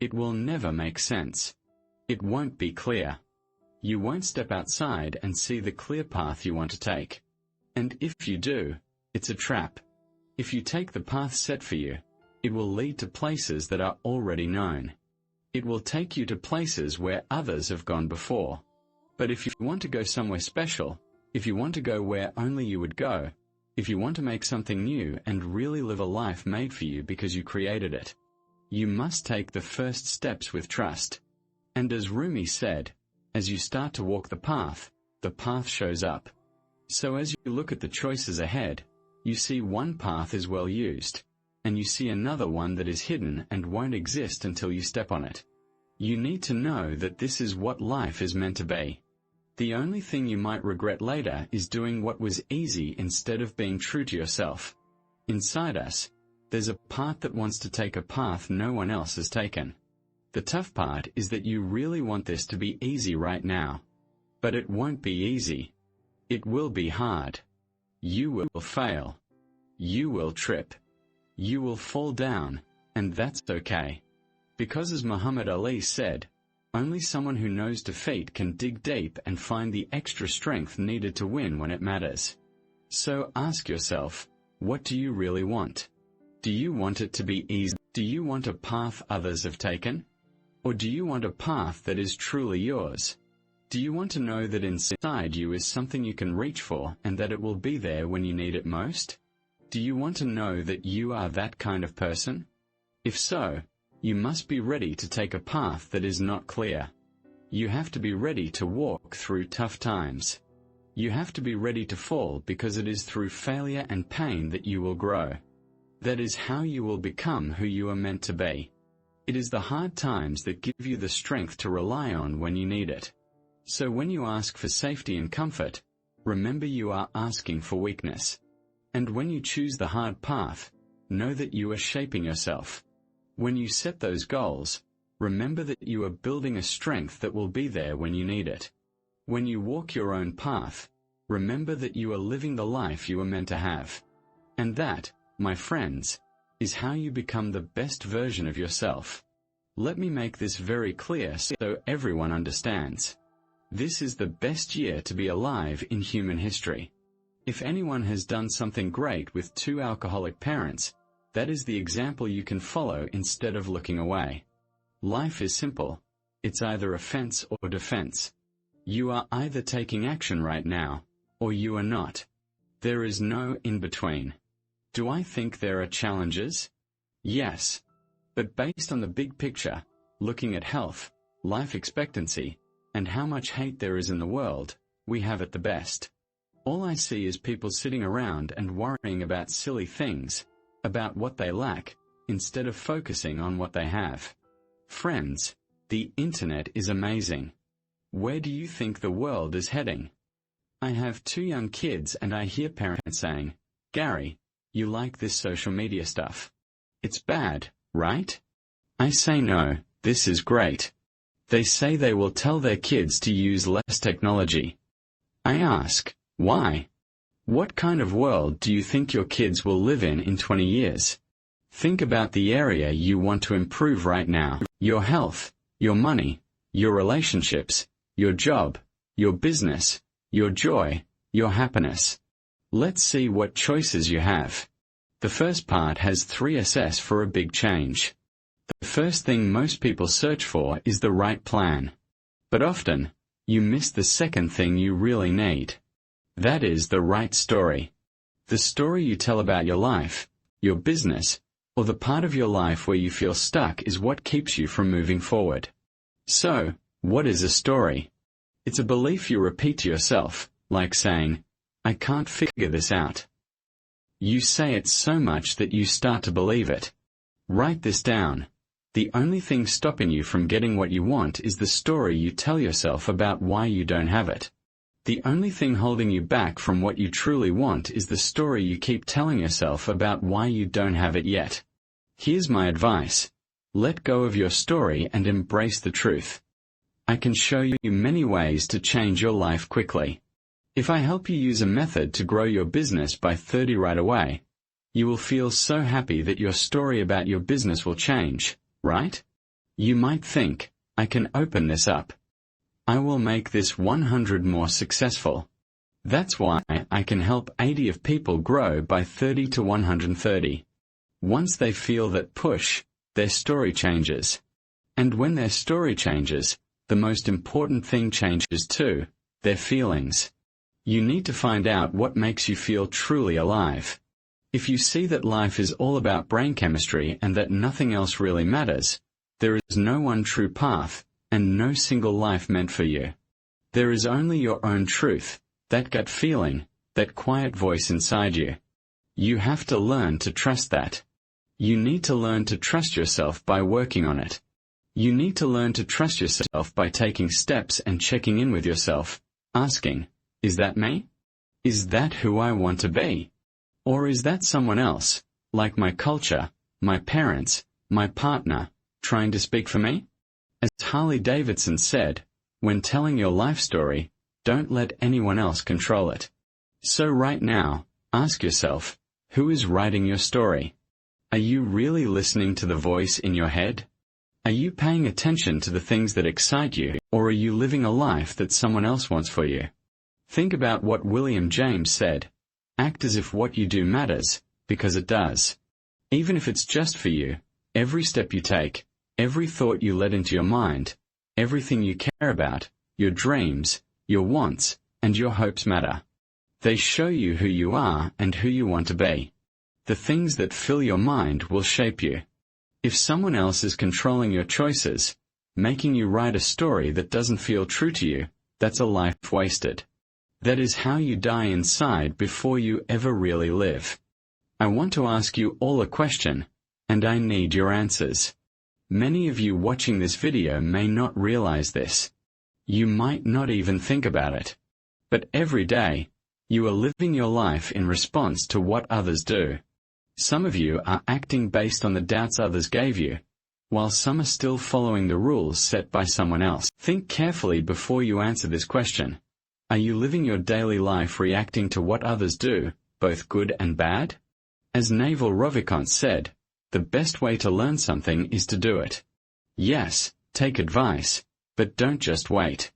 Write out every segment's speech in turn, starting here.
It will never make sense. It won't be clear. You won't step outside and see the clear path you want to take. And if you do, it's a trap. If you take the path set for you, it will lead to places that are already known. It will take you to places where others have gone before. But if you want to go somewhere special, if you want to go where only you would go, if you want to make something new and really live a life made for you because you created it, you must take the first steps with trust. And as Rumi said, as you start to walk the path shows up. So as you look at the choices ahead, you see one path is well used, and you see another one that is hidden and won't exist until you step on it. You need to know that this is what life is meant to be. The only thing you might regret later is doing what was easy instead of being true to yourself. Inside us, there's a part that wants to take a path no one else has taken. The tough part is that you really want this to be easy right now. But it won't be easy. It will be hard. You will fail. You will trip. You will fall down, and that's okay. Because as Muhammad Ali said, only someone who knows defeat can dig deep and find the extra strength needed to win when it matters. So ask yourself, what do you really want? Do you want it to be easy? Do you want a path others have taken? Or do you want a path that is truly yours? Do you want to know that inside you is something you can reach for and that it will be there when you need it most? Do you want to know that you are that kind of person? If so, you must be ready to take a path that is not clear. You have to be ready to walk through tough times. You have to be ready to fall because it is through failure and pain that you will grow. That is how you will become who you are meant to be. It is the hard times that give you the strength to rely on when you need it. So when you ask for safety and comfort, remember you are asking for weakness. And when you choose the hard path, know that you are shaping yourself. When you set those goals, remember that you are building a strength that will be there when you need it. When you walk your own path, remember that you are living the life you are meant to have. And that, my friends, is how you become the best version of yourself. Let me make this very clear so everyone understands. This is the best year to be alive in human history. If anyone has done something great with 2 alcoholic parents, that is the example you can follow instead of looking away. Life is simple. It's either offense or defense. You are either taking action right now, or you are not. There is no in-between. Do I think there are challenges? Yes. But based on the big picture, looking at health, life expectancy, and how much hate there is in the world, we have it the best. All I see is people sitting around and worrying about silly things, about what they lack, instead of focusing on what they have. Friends, the internet is amazing. Where do you think the world is heading? I have 2 young kids and I hear parents saying, "Gary, you like this social media stuff. It's bad, right?" I say no, this is great. They say they will tell their kids to use less technology. I ask, why? What kind of world do you think your kids will live in 20 years? Think about the area you want to improve right now. Your health, your money, your relationships, your job, your business, your joy, your happiness. Let's see what choices you have. The first part has 3 Ss for a big change. The first thing most people search for is the right plan. But often, you miss the second thing you really need. That is the right story. The story you tell about your life, your business, or the part of your life where you feel stuck is what keeps you from moving forward. So, what is a story? It's a belief you repeat to yourself, like saying, "I can't figure this out." You say it so much that you start to believe it. Write this down. The only thing stopping you from getting what you want is the story you tell yourself about why you don't have it. The only thing holding you back from what you truly want is the story you keep telling yourself about why you don't have it yet. Here's my advice. Let go of your story and embrace the truth. I can show you many ways to change your life quickly. If I help you use a method to grow your business by 30 right away, you will feel so happy that your story about your business will change, right? You might think, I can open this up. I will make this 100 more successful. That's why I can help 80 of people grow by 30 to 130. Once they feel that push, their story changes. And when their story changes, the most important thing changes too, their feelings. You need to find out what makes you feel truly alive. If you see that life is all about brain chemistry and that nothing else really matters, there is no one true path, and no single life meant for you. There is only your own truth, that gut feeling, that quiet voice inside you. You have to learn to trust that. You need to learn to trust yourself by working on it. You need to learn to trust yourself by taking steps and checking in with yourself, asking, is that me? Is that who I want to be? Or is that someone else, like my culture, my parents, my partner, trying to speak for me? As Harley Davidson said, when telling your life story, don't let anyone else control it. So right now, ask yourself, who is writing your story? Are you really listening to the voice in your head? Are you paying attention to the things that excite you, or are you living a life that someone else wants for you? Think about what William James said. Act as if what you do matters, because it does. Even if it's just for you, every step you take, every thought you let into your mind, everything you care about, your dreams, your wants, and your hopes matter. They show you who you are and who you want to be. The things that fill your mind will shape you. If someone else is controlling your choices, making you write a story that doesn't feel true to you, that's a life wasted. That is how you die inside before you ever really live. I want to ask you all a question, and I need your answers. Many of you watching this video may not realize this. You might not even think about it. But every day, you are living your life in response to what others do. Some of you are acting based on the doubts others gave you, while some are still following the rules set by someone else. Think carefully before you answer this question. Are you living your daily life reacting to what others do, both good and bad? As Naval Ravikant said, the best way to learn something is to do it. Yes, take advice, but don't just wait.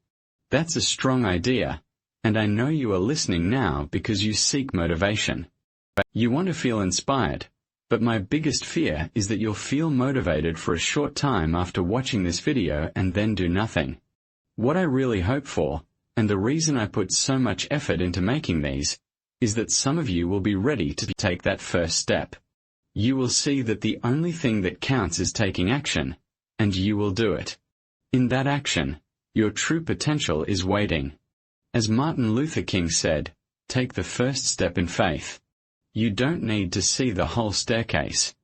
That's a strong idea, and I know you are listening now because you seek motivation. You want to feel inspired, but my biggest fear is that you'll feel motivated for a short time after watching this video and then do nothing. What I really hope for, and the reason I put so much effort into making these, is that some of you will be ready to take that first step. You will see that the only thing that counts is taking action, and you will do it. In that action, your true potential is waiting. As Martin Luther King said, take the first step in faith. You don't need to see the whole staircase.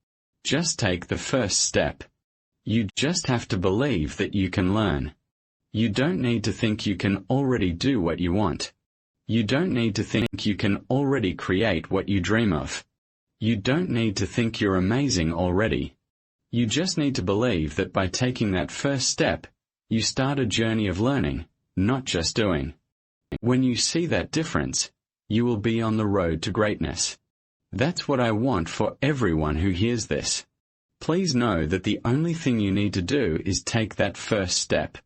Just take the first step. You just have to believe that you can learn. You don't need to think you can already do what you want. You don't need to think you can already create what you dream of. You don't need to think you're amazing already. You just need to believe that by taking that first step, you start a journey of learning, not just doing. When you see that difference, you will be on the road to greatness. That's what I want for everyone who hears this. Please know that the only thing you need to do is take that first step.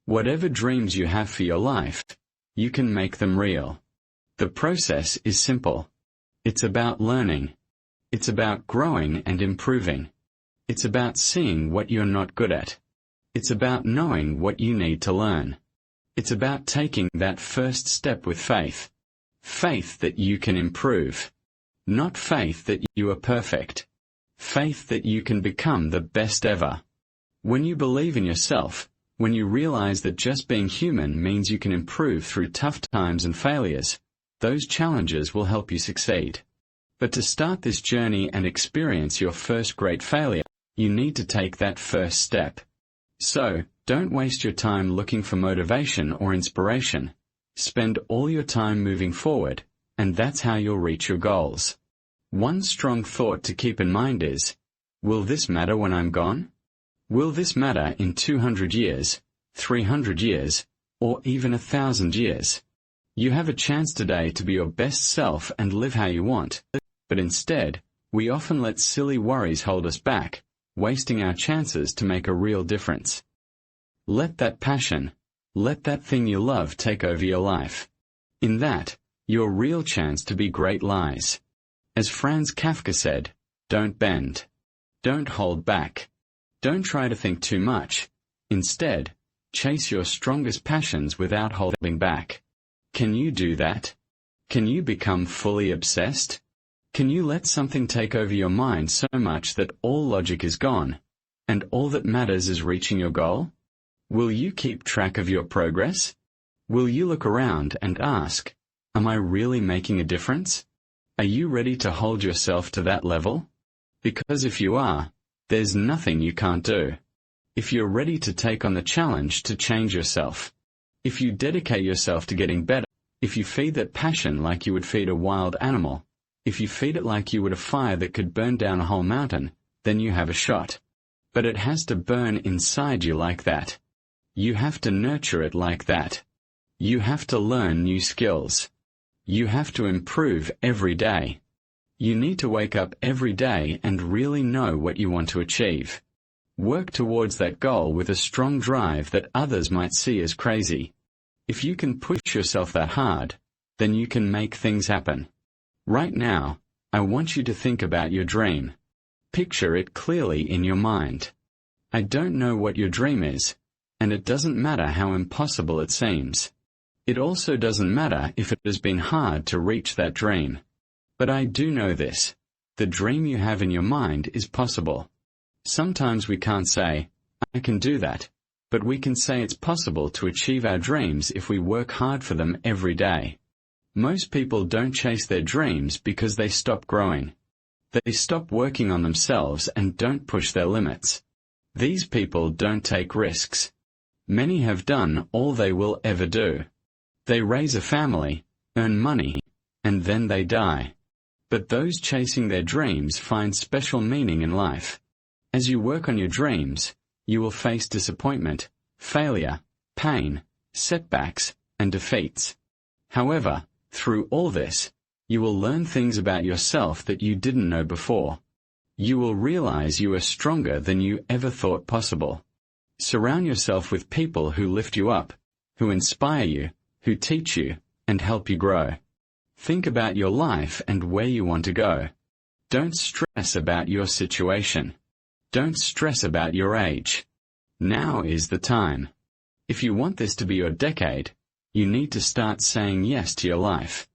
Whatever dreams you have for your life, you can make them real. The process is simple. It's about learning. It's about growing and improving. It's about seeing what you're not good at. It's about knowing what you need to learn. It's about taking that first step with faith. Faith that you can improve. Not faith that you are perfect. Faith that you can become the best ever. When you believe in yourself, when you realize that just being human means you can improve through tough times and failures, those challenges will help you succeed. But to start this journey and experience your first great failure, you need to take that first step. So, don't waste your time looking for motivation or inspiration. Spend all your time moving forward, and that's how you'll reach your goals. One strong thought to keep in mind is, will this matter when I'm gone? Will this matter in 200 years, 300 years, or even 1,000 years? You have a chance today to be your best self and live how you want, but instead, we often let silly worries hold us back, wasting our chances to make a real difference. Let that passion, let that thing you love take over your life. In that, your real chance to be great lies. As Franz Kafka said, don't bend. Don't hold back. Don't try to think too much. Instead, chase your strongest passions without holding back. Can you do that? Can you become fully obsessed? Can you let something take over your mind so much that all logic is gone, and all that matters is reaching your goal? Will you keep track of your progress? Will you look around and ask, am I really making a difference? Are you ready to hold yourself to that level? Because if you are, there's nothing you can't do. If you're ready to take on the challenge to change yourself, if you dedicate yourself to getting better, if you feed that passion like you would feed a wild animal, if you feed it like you would a fire that could burn down a whole mountain, then you have a shot. But it has to burn inside you like that. You have to nurture it like that. You have to learn new skills. You have to improve every day. You need to wake up every day and really know what you want to achieve. Work towards that goal with a strong drive that others might see as crazy. If you can push yourself that hard, then you can make things happen. Right now, I want you to think about your dream. Picture it clearly in your mind. I don't know what your dream is, and it doesn't matter how impossible it seems. It also doesn't matter if it has been hard to reach that dream. But I do know this: the dream you have in your mind is possible. Sometimes we can't say, I can do that, but we can say it's possible to achieve our dreams if we work hard for them every day. Most people don't chase their dreams because they stop growing. They stop working on themselves and don't push their limits. These people don't take risks. Many have done all they will ever do. They raise a family, earn money, and then they die. But those chasing their dreams find special meaning in life. As you work on your dreams, you will face disappointment, failure, pain, setbacks, and defeats. However, through all this, you will learn things about yourself that you didn't know before. You will realize you are stronger than you ever thought possible. Surround yourself with people who lift you up, who inspire you, who teach you, and help you grow. Think about your life and where you want to go. Don't stress about your situation. Don't stress about your age. Now is the time. If you want this to be your decade, you need to start saying yes to your life.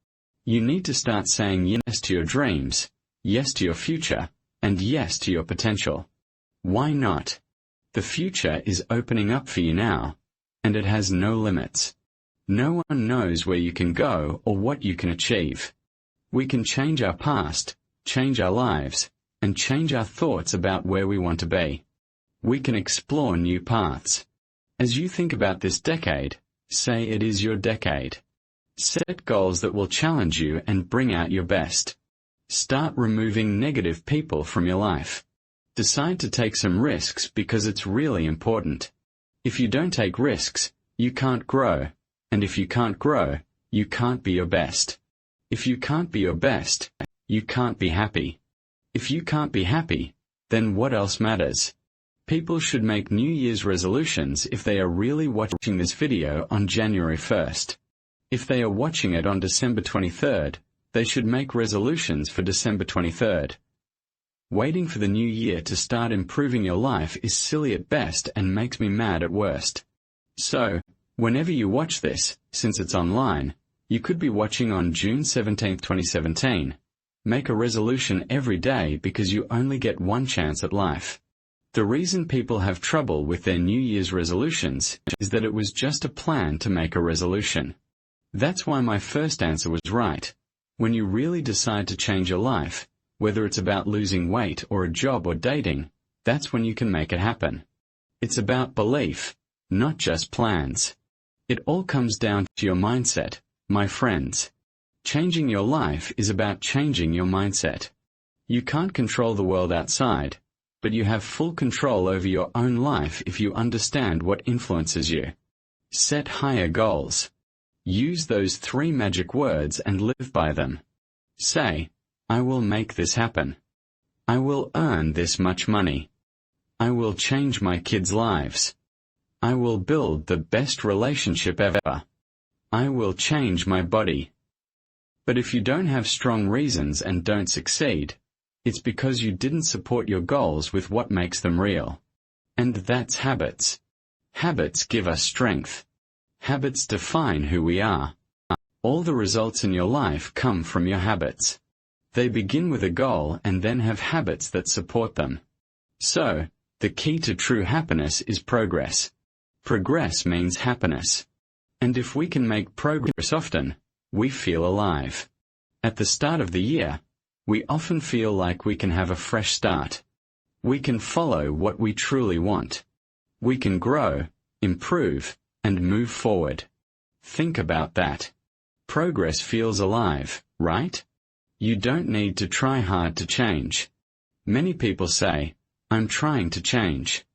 You need to start saying yes to your dreams, yes to your future, and yes to your potential. Why not? The future is opening up for you now, and it has no limits. No one knows where you can go or what you can achieve. We can change our past, change our lives, and change our thoughts about where we want to be. We can explore new paths. As you think about this decade, say it is your decade. Set goals that will challenge you and bring out your best. Start removing negative people from your life. Decide to take some risks because it's really important. If you don't take risks, you can't grow. And if you can't grow, you can't be your best. If you can't be your best, you can't be happy. If you can't be happy, then what else matters? People should make New Year's resolutions if they are really watching this video on January 1st. If they are watching it on December 23rd, they should make resolutions for December 23rd. Waiting for the new year to start improving your life is silly at best and makes me mad at worst. So, whenever you watch this, since it's online, you could be watching on June 17, 2017. Make a resolution every day because you only get one chance at life. The reason people have trouble with their New Year's resolutions is that it was just a plan to make a resolution. That's why my first answer was right. When you really decide to change your life, whether it's about losing weight or a job or dating, that's when you can make it happen. It's about belief, not just plans. It all comes down to your mindset, my friends. Changing your life is about changing your mindset. You can't control the world outside, but you have full control over your own life if you understand what influences you. Set higher goals. Use those 3 magic words and live by them. Say, I will make this happen. I will earn this much money. I will change my kids' lives. I will build the best relationship ever. I will change my body. But if you don't have strong reasons and don't succeed, it's because you didn't support your goals with what makes them real. And that's habits. Habits give us strength. Habits define who we are. All the results in your life come from your habits. They begin with a goal and then have habits that support them. So, the key to true happiness is progress. Progress means happiness. And if we can make progress often, we feel alive. At the start of the year, we often feel like we can have a fresh start. We can follow what we truly want. We can grow, improve, and move forward. Think about that. Progress feels alive, right? You don't need to try hard to change. Many people say, I'm trying to change.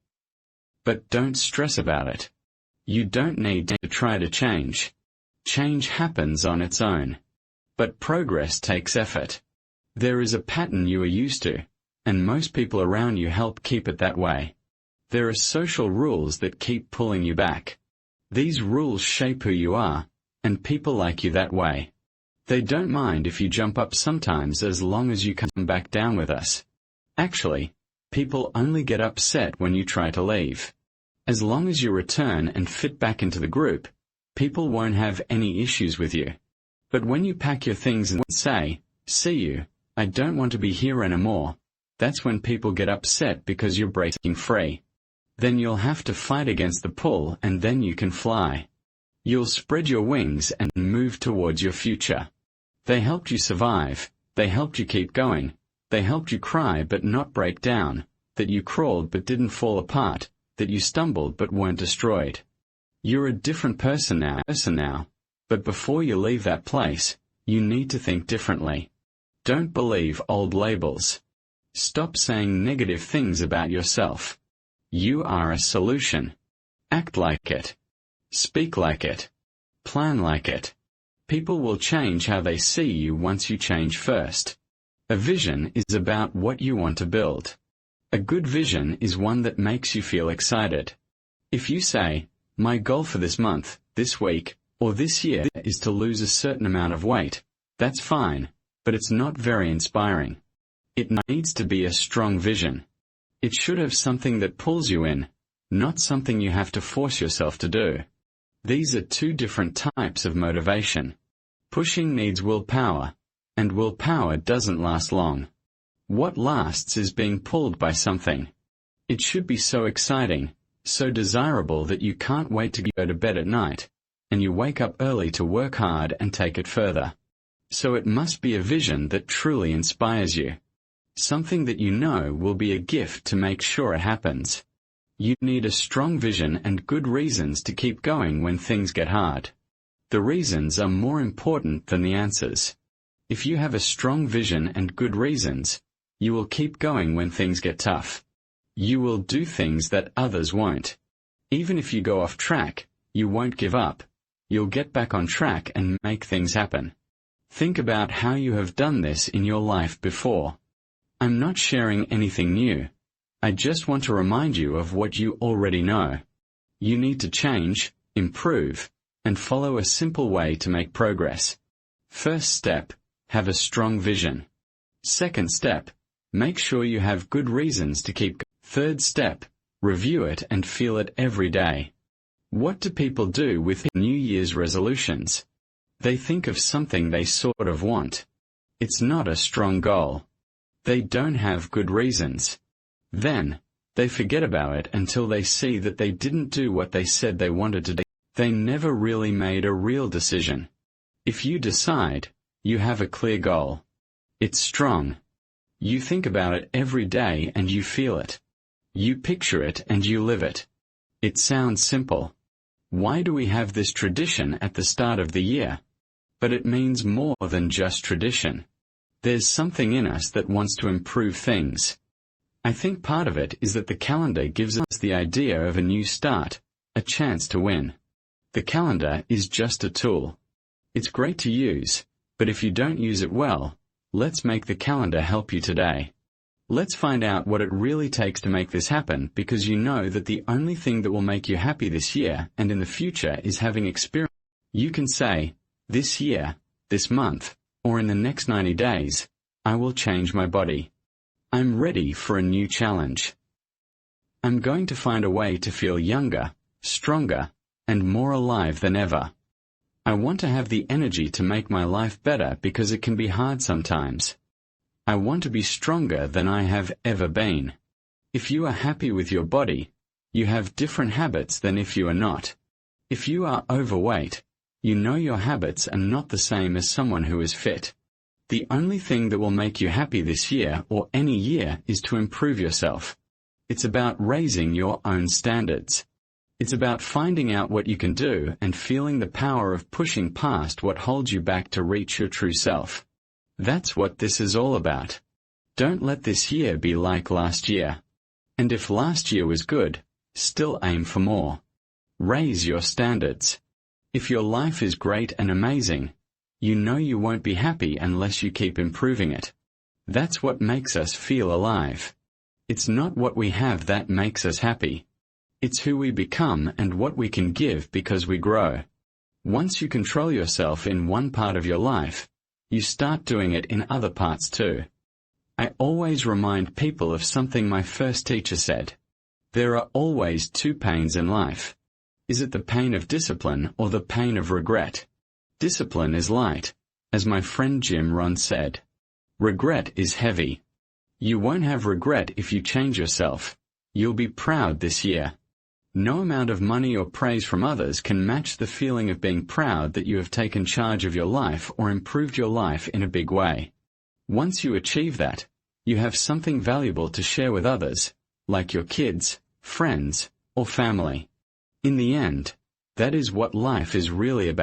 But don't stress about it. You don't need to try to change. Change happens on its own. But progress takes effort. There is a pattern you are used to, and most people around you help keep it that way. There are social rules that keep pulling you back. These rules shape who you are, and people like you that way. They don't mind if you jump up sometimes as long as you come back down with us. Actually, people only get upset when you try to leave. As long as you return and fit back into the group, people won't have any issues with you. But when you pack your things and say, "See you, I don't want to be here anymore," that's when people get upset because you're breaking free. Then you'll have to fight against the pull and then you can fly. You'll spread your wings and move towards your future. They helped you survive, they helped you keep going, they helped you cry but not break down, that you crawled but didn't fall apart, that you stumbled but weren't destroyed. You're a different person now, but before you leave that place, you need to think differently. Don't believe old labels. Stop saying negative things about yourself. You are a solution. Act like it. Speak like it. Plan like it. People will change how they see you once you change first. A vision is about what you want to build. A good vision is one that makes you feel excited. If you say, "My goal for this month, this week, or this year is to lose a certain amount of weight," that's fine, but it's not very inspiring. It needs to be a strong vision. It should have something that pulls you in, not something you have to force yourself to do. These are two different types of motivation. Pushing needs willpower, and willpower doesn't last long. What lasts is being pulled by something. It should be so exciting, so desirable that you can't wait to go to bed at night, and you wake up early to work hard and take it further. So it must be a vision that truly inspires you. Something that you know will be a gift to make sure it happens. You need a strong vision and good reasons to keep going when things get hard. The reasons are more important than the answers. If you have a strong vision and good reasons, you will keep going when things get tough. You will do things that others won't. Even if you go off track, you won't give up. You'll get back on track and make things happen. Think about how you have done this in your life before. I'm not sharing anything new. I just want to remind you of what you already know. You need to change, improve, and follow a simple way to make progress. First step, have a strong vision. Second step, make sure you have good reasons to keep going. Third step, review it and feel it every day. What do people do with New Year's resolutions? They think of something they sort of want. It's not a strong goal. They don't have good reasons. Then, they forget about it until they see that they didn't do what they said they wanted to do. They never really made a real decision. If you decide, you have a clear goal. It's strong. You think about it every day and you feel it. You picture it and you live it. It sounds simple. Why do we have this tradition at the start of the year? But it means more than just tradition. There's something in us that wants to improve things. I think part of it is that the calendar gives us the idea of a new start, a chance to win. The calendar is just a tool. It's great to use, but if you don't use it well, let's make the calendar help you today. Let's find out what it really takes to make this happen, because you know that the only thing that will make you happy this year and in the future is having experience. You can say, this year, this month, or in the next 90 days, I will change my body. I'm ready for a new challenge. I'm going to find a way to feel younger, stronger, and more alive than ever. I want to have the energy to make my life better because it can be hard sometimes. I want to be stronger than I have ever been. If you are happy with your body, you have different habits than if you are not. If you are overweight, you know your habits are not the same as someone who is fit. The only thing that will make you happy this year or any year is to improve yourself. It's about raising your own standards. It's about finding out what you can do and feeling the power of pushing past what holds you back to reach your true self. That's what this is all about. Don't let this year be like last year. And if last year was good, still aim for more. Raise your standards. If your life is great and amazing, you know you won't be happy unless you keep improving it. That's what makes us feel alive. It's not what we have that makes us happy. It's who we become and what we can give because we grow. Once you control yourself in one part of your life, you start doing it in other parts too. I always remind people of something my first teacher said. There are always two pains in life. Is it the pain of discipline or the pain of regret? Discipline is light, as my friend Jim Rohn said. Regret is heavy. You won't have regret if you change yourself. You'll be proud this year. No amount of money or praise from others can match the feeling of being proud that you have taken charge of your life or improved your life in a big way. Once you achieve that, you have something valuable to share with others, like your kids, friends, or family. In the end, that is what life is really about.